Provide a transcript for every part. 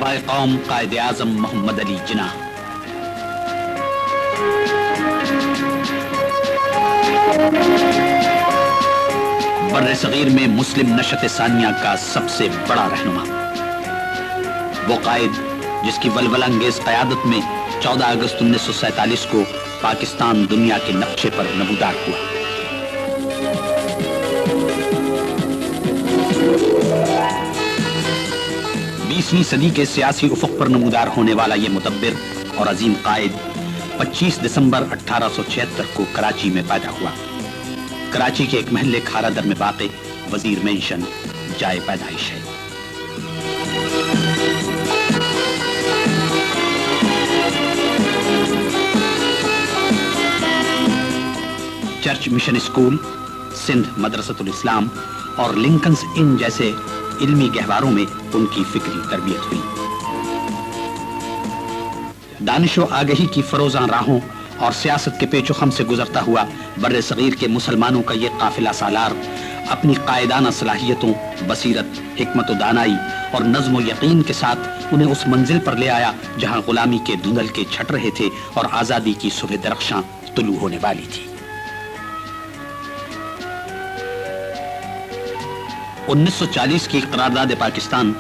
رہنمائے قوم قائد اعظم محمد علی جناح۔ بر صغیر میں مسلم نشت ثانیہ کا سب سے بڑا رہنما، وہ قائد جس کی ولولہ انگیز قیادت میں 14 اگست 1947 کو پاکستان دنیا کے نقشے پر نمودار ہوا۔ بیسویں صدی کے سیاسی افق پر نمودار ہونے والا یہ مدبر اور عظیم قائد 25 دسمبر 1876 کو کراچی میں پیدا ہوا۔ کراچی کے ایک محلے کھارا در میں واقع وزیر مینشن جائے پیدائش ہے۔ چرچ مشن اسکول، سندھ مدرسۃ الاسلام اور لنکنز ان جیسے علمی گہواروں میں ان کی فکری تربیت ہوئی۔ دانش و آگہی کی فروزاں راہوں اور سیاست کے پیچ و خم سے گزرتا ہوا بر صغیر کے مسلمانوں کا یہ قافلہ سالار اپنی قائدانہ صلاحیتوں، بصیرت، حکمت و دانائی اور نظم و یقین کے ساتھ انہیں اس منزل پر لے آیا جہاں غلامی کے دھندل کے چھٹ رہے تھے اور آزادی کی صبح درخشاں طلوع ہونے والی تھی۔ 1940 کی قرارداد پاکستان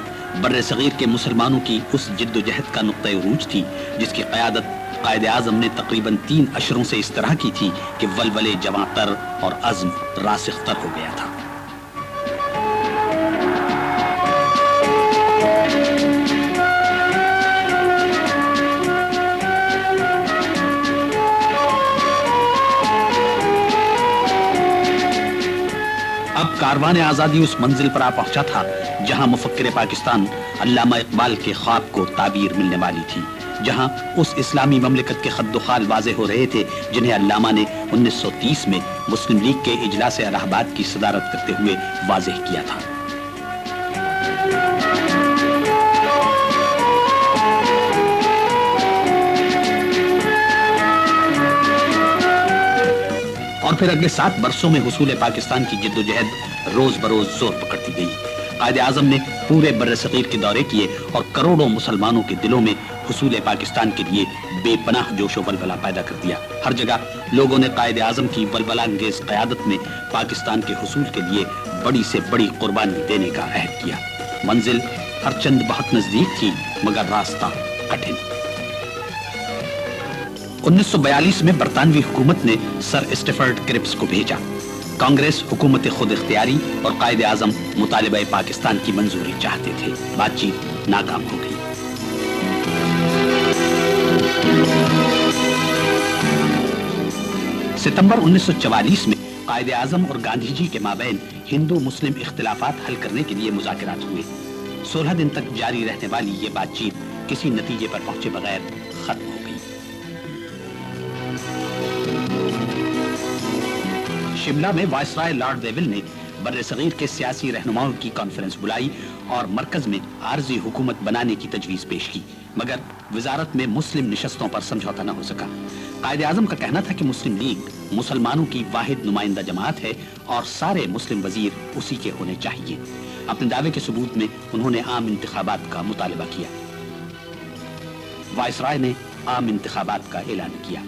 بر صغیر کے مسلمانوں کی اس جد و جہد کا نقطۂ عروج تھی جس کی قیادت قائد اعظم نے تقریباً 3 اشروں سے اس طرح کی تھی کہ ولولے جواں تر اور عزم راسخ تر ہو گیا تھا۔ اب کاروان آزادی اس منزل پر آ پہنچا تھا جہاں مفکر پاکستان علامہ اقبال کے خواب کو تعبیر ملنے والی تھی، جہاں اس اسلامی مملکت کے خد و خال واضح ہو رہے تھے جنہیں علامہ نے 1930 میں مسلم لیگ کے اجلاس الہ آباد کی صدارت کرتے ہوئے واضح کیا تھا۔ اور پھر اگلے 7 برسوں میں حصول پاکستان کی جد و جہد روز بروز زور پکڑتی گئی۔ قائد اعظم نے پورے بر صغیر کے دورے کیے اور کروڑوں مسلمانوں کے دلوں میں حصول پاکستان کے لیے بے پناہ جوش و ولولہ پیدا کر دیا۔ ہر جگہ لوگوں نے قائد اعظم کی ولولہ انگیز قیادت میں پاکستان کے حصول کے لیے بڑی سے بڑی قربانی دینے کا عہد کیا۔ منزل ہر چند بہت نزدیک تھی مگر راستہ کٹھن۔ 1942 میں برطانوی حکومت نے سر اسٹیفرڈ کرپس کو بھیجا۔ کانگریس حکومت خود اختیاری اور قائد اعظم مطالبہ پاکستان کی منظوری چاہتے تھے۔ بات چیت ناکام ہو گئی۔ ستمبر 1944 میں قائد اعظم اور گاندھی جی کے مابین ہندو مسلم اختلافات حل کرنے کے لیے مذاکرات ہوئے۔ 16 دن تک جاری رہنے والی یہ بات چیت کسی نتیجے پر پہنچے بغیر ختم ہو گئی۔ شملہ میں وائسرائے لارڈ ویول نے بر صغیر کے سیاسی رہنماؤں کی کانفرنس بلائی اور مرکز میں عارضی حکومت بنانے کی تجویز پیش کی، مگر وزارت میں مسلم نشستوں پر سمجھوتا نہ ہو سکا۔ قائد اعظم کا کہنا تھا کہ مسلم لیگ مسلمانوں کی واحد نمائندہ جماعت ہے اور سارے مسلم وزیر اسی کے ہونے چاہیے۔ اپنے دعوے کے ثبوت میں انہوں نے عام انتخابات کا مطالبہ کیا۔ وائسرائے نے عام انتخابات کا اعلان کیا۔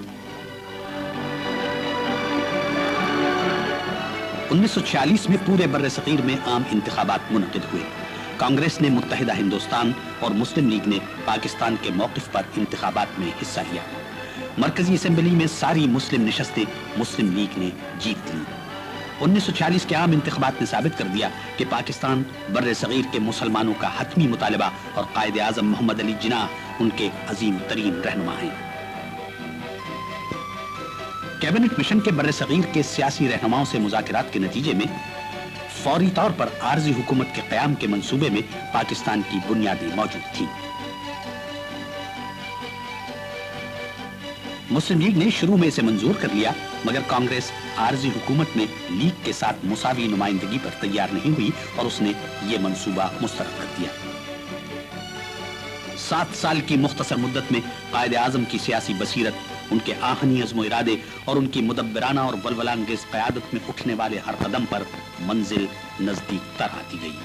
1946 میں پورے بر صغیر میں عام انتخابات منعقد ہوئے۔ کانگریس نے متحدہ ہندوستان اور مسلم لیگ نے پاکستان کے موقف پر انتخابات میں حصہ لیا۔ مرکزی اسمبلی میں ساری مسلم نشستیں مسلم لیگ نے جیت لی۔ 1946 کے عام انتخابات نے ثابت کر دیا کہ پاکستان بر صغیر کے مسلمانوں کا حتمی مطالبہ اور قائد اعظم محمد علی جناح ان کے عظیم ترین رہنما ہیں۔ کیبنٹ مشن کے بر صغیر کے سیاسی رہنماؤں سے مذاکرات کے نتیجے میں فوری طور پر عارضی حکومت کے قیام کے منصوبے میں پاکستان کی بنیادیں موجود تھیں۔ مسلم لیگ نے شروع میں اسے منظور کر لیا، مگر کانگریس عارضی حکومت میں لیگ کے ساتھ مساوی نمائندگی پر تیار نہیں ہوئی اور اس نے یہ منصوبہ مسترد کر دیا۔ 7 سال کی مختصر مدت میں قائد اعظم کی سیاسی بصیرت، ان کے آہنی عزم و ارادے اور ان کی مدبرانہ اور ولولہ انگیز قیادت میں اٹھنے والے ہر قدم پر منزل نزدیک تر آتی گئی۔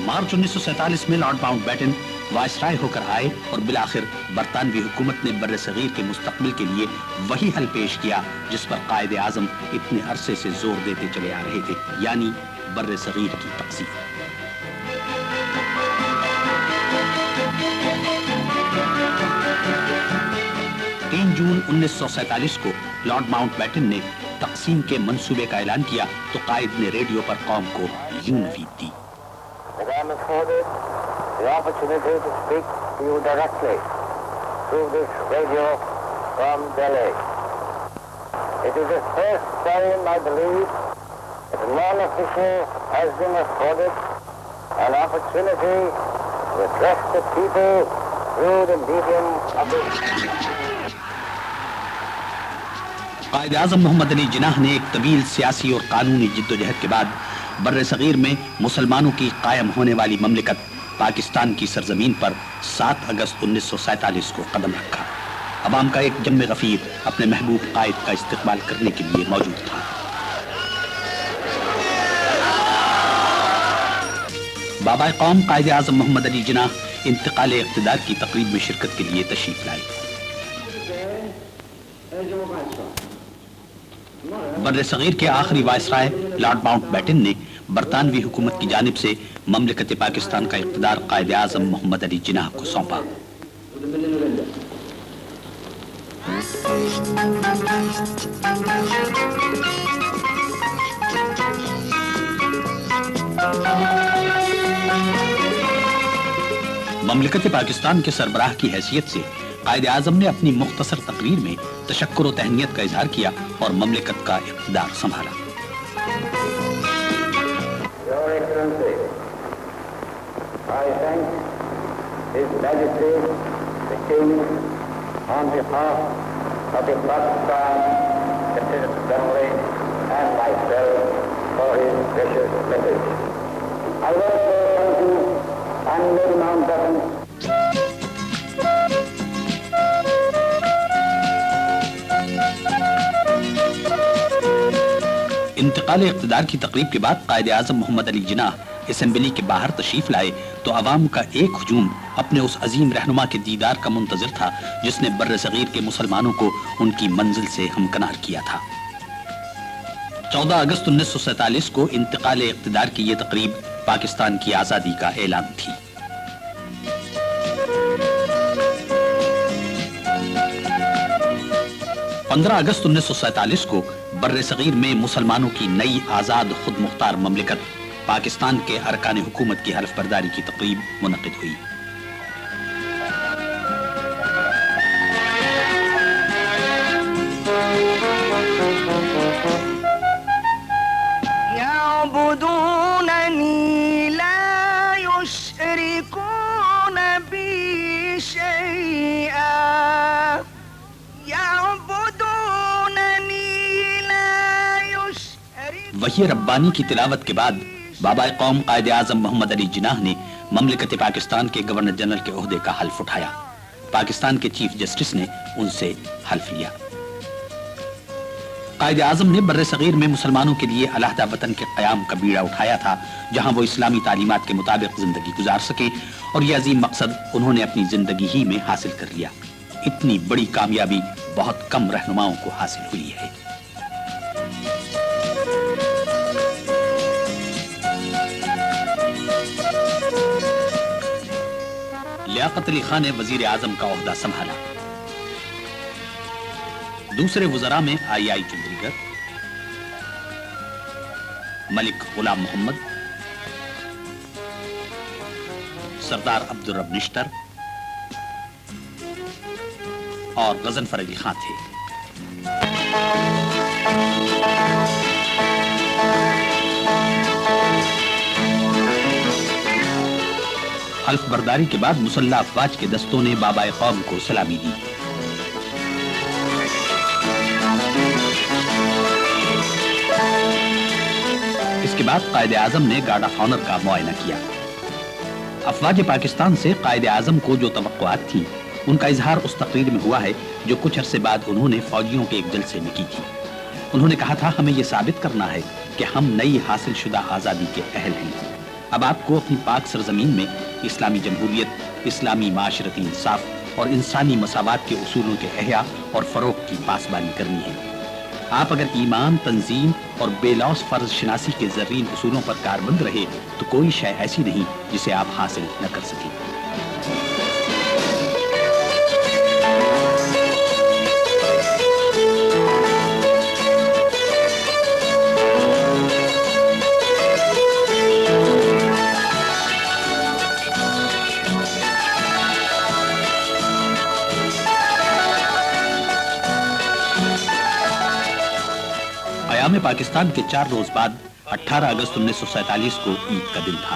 مارچ 1947 میں لارڈ ماؤنٹ بیٹن وائسرائے ہو کر آئے اور بالآخر برطانوی حکومت نے بر صغیر کے مستقبل کے لیے وہی حل پیش کیا جس پر قائد اعظم اتنے عرصے سے زور دیتے چلے آ رہے تھے، یعنی بر صغیر کی تقسیم۔ 3 جون 1947 کو لارڈ ماؤنٹ بیٹن نے تقسیم کے منصوبے کا اعلان کیا تو قائد نے ریڈیو پر قوم کو یوں نوید دی: The opportunity to speak to you directly through this radio from Delhi. It is the first time, I believe, that a non-official has been afforded an opportunity to address the people through the medium of the... Quaid Azam محمد علی جناح نے ایک طویل سیاسی اور قانونی جدوجہد کے بعد بر صغیر میں مسلمانوں کی قائم ہونے والی مملکت پاکستان کی سرزمین پر 7 اگست 1947 کو قدم رکھا۔ عوام کا ایک جم غفیر اپنے محبوب قائد کا استقبال کرنے کے لیے موجود تھا۔ بابا قوم قائد اعظم محمد علی جناح انتقال اقتدار کی تقریب میں شرکت کے لیے تشریف لائے۔ بر صغیر کے آخری وائسرائے لارڈ ماؤنٹ بیٹن نے برطانوی حکومت کی جانب سے مملکت پاکستان کا اقتدار قائد اعظم محمد علی جناح کو سونپا۔ مملکت پاکستان کے سربراہ کی حیثیت سے قائد اعظم نے اپنی مختصر تقریر میں تشکر و تہنیت کا اظہار کیا اور مملکت کا اقتدار سنبھالا۔ Your Excellency, I thank His Majesty the King on behalf of the Pakistan Constituent Assembly and myself for his precious message. I also thank you and Lord Mountbatten. انتقال اقتدار کی تقریب کے بعد قائد اعظم محمد علی جناح اسمبلی کے باہر تشریف لائے تو عوام کا ایک ہجوم اپنے اس عظیم رہنما کے دیدار کا منتظر تھا جس نے بر صغیر کے مسلمانوں کو ان کی منزل سے ہمکنار کیا تھا۔ 14 اگست 1947 کو انتقال اقتدار کی یہ تقریب پاکستان کی آزادی کا اعلان تھی۔ پندرہ اگست 1947 کو بر صغیر میں مسلمانوں کی نئی آزاد خود مختار مملکت پاکستان کے ارکان حکومت کی حلف برداری کی تقریب منعقد ہوئی۔ يعبدونني لا يشركون بي شيئا وحی ربانی کی تلاوت کے بعد بابا قوم قائد اعظم محمد علی جناح نے مملکت پاکستان کے گورنر جنرل کے عہدے کا حلف اٹھایا۔ پاکستان کے چیف جسٹس نے ان سے حلف لیا۔ قائد اعظم نے بر صغیر میں مسلمانوں کے لیے علیحدہ وطن کے قیام کا بیڑا اٹھایا تھا جہاں وہ اسلامی تعلیمات کے مطابق زندگی گزار سکیں، اور یہ عظیم مقصد انہوں نے اپنی زندگی ہی میں حاصل کر لیا۔ اتنی بڑی کامیابی بہت کم رہنماؤں کو حاصل ہوئی ہے۔ لیاقت علی خان نے وزیر اعظم کا عہدہ سنبھالا۔ دوسرے وزراء میں آئی چندریگر، ملک غلام محمد، سردار عبدالرب نشتر اور غضنفر علی خان تھے۔ حلف برداری کے بعد مسلح افواج کے دستوں نے بابا قوم کو سلامی دی۔ اس کے بعد قائد اعظم نے گارڈ آف آنر کا معائنہ کیا۔ افواج پاکستان سے قائد اعظم کو جو توقعات تھیں ان کا اظہار اس تقریر میں ہوا ہے جو کچھ عرصے بعد انہوں نے فوجیوں کے ایک جلسے میں کی تھی۔ انہوں نے کہا تھا، ہمیں یہ ثابت کرنا ہے کہ ہم نئی حاصل شدہ آزادی کے اہل ہیں۔ اب آپ کو اپنی پاک سرزمین میں اسلامی جمہوریت، اسلامی معاشرتی انصاف اور انسانی مساوات کے اصولوں کے احیاء اور فروغ کی پاسبانی کرنی ہے۔ آپ اگر ایمان، تنظیم اور بے لوث فرض شناسی کے زرین اصولوں پر کاربند رہے تو کوئی شے ایسی نہیں جسے آپ حاصل نہ کر سکیں۔ قیام پاکستان کے 4 روز بعد 18 اگست 1947 کو عید کا دن تھا۔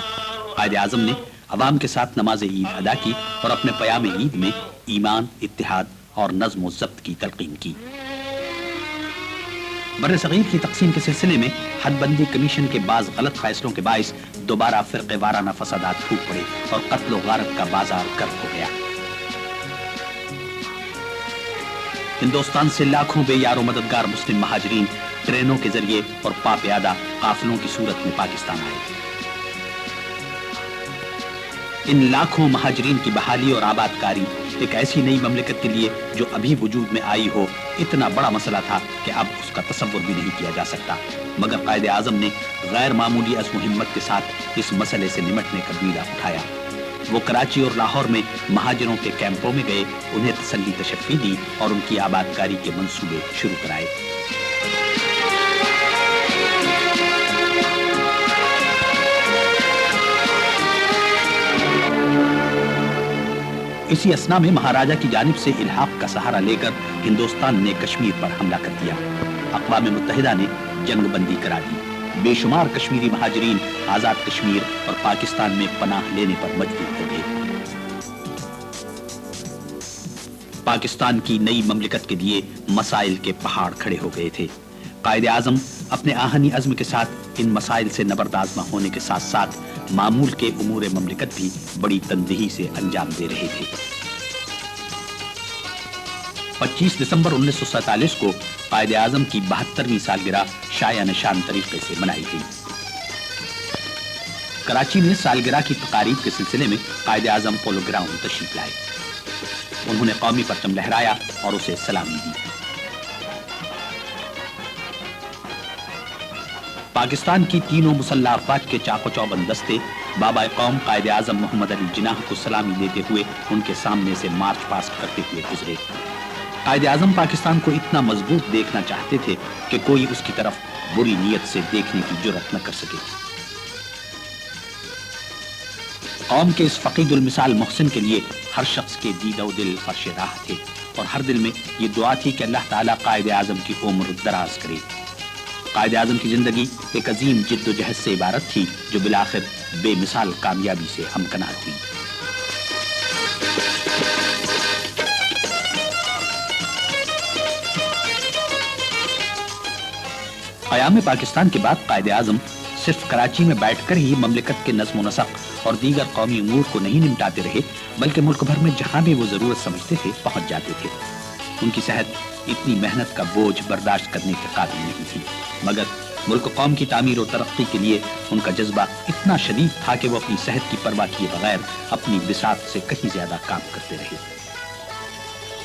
قائد اعظم نے عوام کے ساتھ نماز عید ادا کی اور اپنے پیام عید میں ایمان، اتحاد اور نظم و ضبط کی تلقین کی۔ برصغیر کی تقسیم کے سلسلے میں حد بندی کمیشن کے بعض غلط فیصلوں کے باعث دوبارہ فرقے وارانہ فسادات پھوٹ پڑے اور قتل و غارت کا بازار گرم ہو گیا۔ ہندوستان سے لاکھوں بے یار و مددگار مسلم مہاجرین ٹرینوں کے ذریعے اور پا پیادہ قافلوں کی صورت میں پاکستان آئے۔ ان لاکھوں مہاجرین کی بحالی اور آباد کاری ایک ایسی نئی مملکت کے لیے جو ابھی وجود میں آئی ہو اتنا بڑا مسئلہ تھا کہ اب اس کا تصور بھی نہیں کیا جا سکتا، مگر قائد اعظم نے غیر معمولی عزم و ہمت کے ساتھ اس مسئلے سے نمٹنے کا بیڑا اٹھایا۔ وہ کراچی اور لاہور میں مہاجروں کے کیمپوں میں گئے، انہیں تسلی تشفی دی اور ان کی آباد کاری کے منصوبے شروع کرائے۔ اسی اسنا میں مہاراجہ کی جانب سے الحاق کا سہارا لے کر ہندوستان نے کشمیر پر حملہ کر دیا۔ اقوام متحدہ نے جنگ بندی کرا دی۔ بے شمار کشمیری مہاجرین آزاد کشمیر اور پاکستان میں پناہ لینے پر مجبور ہو گئے۔ پاکستان کی نئی مملکت کے لیے مسائل کے پہاڑ کھڑے ہو گئے تھے۔ قائد اعظم اپنے آہنی عزم کے ساتھ ان مسائل سے نبردآزمہ ہونے کے ساتھ ساتھ معمول کے امور مملکت بھی بڑی تندہی سے انجام دے رہے تھے۔ 25 دسمبر 1947 کو قائد اعظم کی 72ویں سالگرہ شایع نشان طریقے سے منائی گئی۔ کراچی میں سالگرہ کی تقاریب کے سلسلے میں قائد اعظم پولو گراؤنڈ تشریف لائے۔ انہوں نے قومی پرچم لہرایا اور اسے سلامی دی۔ پاکستان کی تینوں مسلح افواج کے چاق و چوبند دستے بابا قوم قائد اعظم محمد علی جناح کو سلامی دیتے ہوئے ان کے سامنے سے مارچ پاسٹ کرتے ہوئے گزرے۔ قائد اعظم پاکستان کو اتنا مضبوط دیکھنا چاہتے تھے کہ کوئی اس کی طرف بری نیت سے دیکھنے کی جرأت نہ کر سکے۔ قوم کے اس فقید المثال محسن کے لیے ہر شخص کے دید و دل فرش راہ تھے اور ہر دل میں یہ دعا تھی کہ اللہ تعالیٰ قائد اعظم کی عمر دراز کرے۔ قائد اعظم کی زندگی ایک عظیم جد و جہد سے عبارت تھی جو بالآخر بے مثال کامیابی سے ہمکنار ہوئی۔ قیام پاکستان کے بعد قائد اعظم صرف کراچی میں بیٹھ کر ہی مملکت کے نظم و نسق اور دیگر قومی امور کو نہیں نمٹاتے رہے، بلکہ ملک بھر میں جہاں بھی وہ ضرورت سمجھتے تھے پہنچ جاتے تھے۔ ان کی صحت اتنی محنت کا بوجھ برداشت کرنے کے قابل نہیں تھی، مگر ملک قوم کی تعمیر و ترقی کے لیے ان کا جذبہ اتنا شدید تھا کہ وہ اپنی صحت کی پرواہ کیے بغیر اپنی بساط سے کہیں زیادہ کام کرتے رہے۔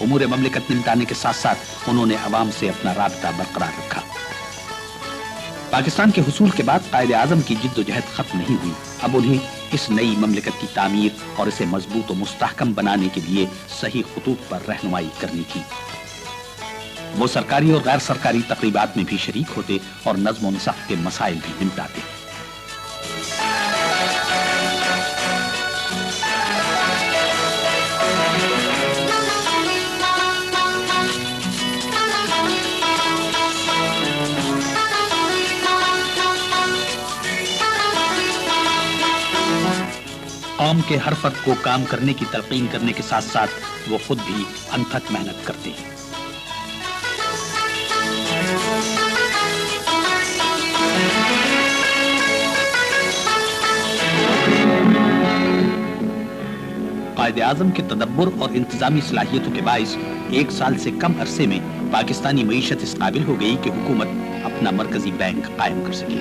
امور مملکت نمٹانے کے ساتھ ساتھ انہوں نے عوام سے اپنا رابطہ برقرار رکھا۔ پاکستان کے حصول کے بعد قائد اعظم کی جد و جہد ختم نہیں ہوئی، اب انہیں اس نئی مملکت کی تعمیر اور اسے مضبوط و مستحکم بنانے کے لیے صحیح خطوط پر رہنمائی کرنی تھی۔ وہ سرکاری اور غیر سرکاری تقریبات میں بھی شریک ہوتے اور نظم و نسق کے مسائل بھی نمٹاتے۔ قوم کے ہر فرد کو کام کرنے کی تلقین کرنے کے ساتھ ساتھ وہ خود بھی انتھک محنت کرتے ہیں۔ قائد اعظم کے تدبر اور انتظامی صلاحیتوں کے باعث 1 سال سے کم عرصے میں پاکستانی معیشت اس قابل ہو گئی کہ حکومت اپنا مرکزی بینک قائم کر سکے۔